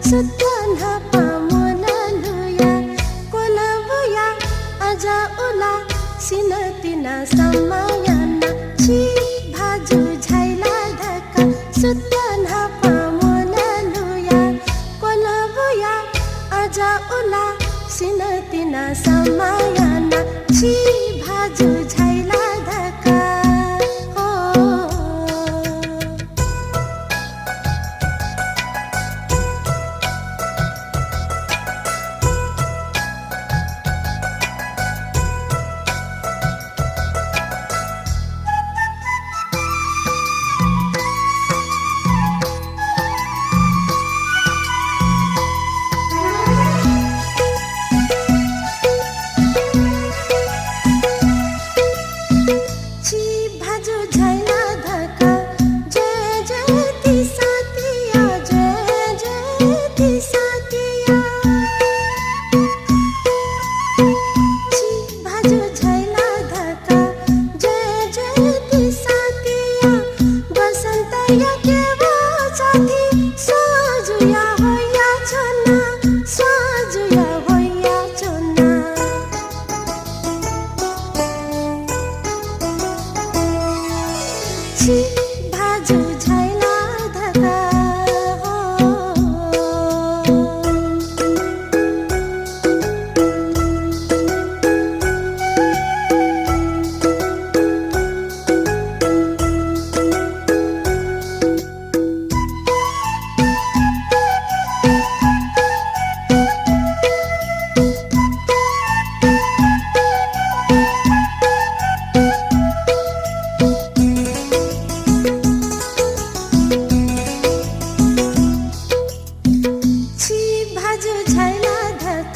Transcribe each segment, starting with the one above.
sutanha pamunaluya kolabuya aja ula sinatina samayana chi bhaju jhaila dhaka sutanha pamunaluya kolabuya aja ula sinatina samayana chi bhaju jhaila dhaka भाजु झैला धका भाजु झैला धका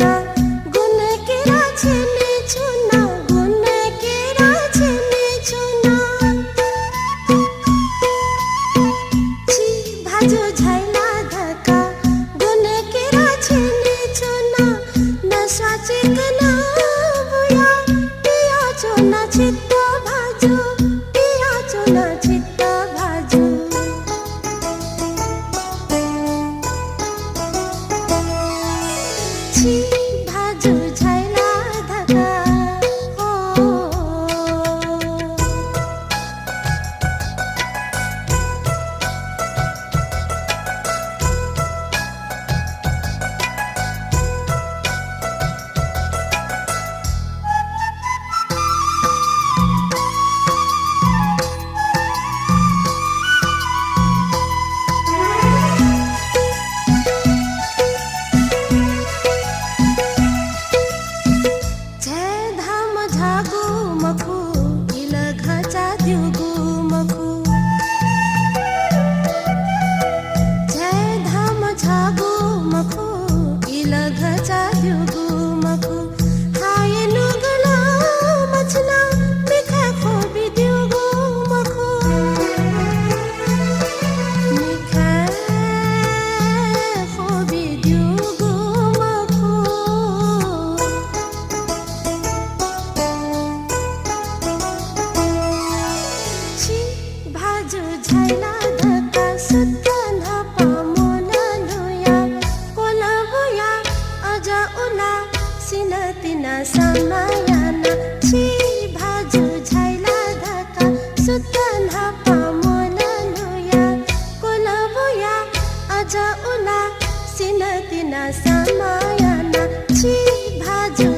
भाजु झैला धका सुतन्हा पामुनालुया कोलाबुया अजा उला सिनतिना समायाना छी भाजु झैला धका सुतन्हा पामुनालुया कोलाबुया अजा उला सिनतिना समायाना छी भाजु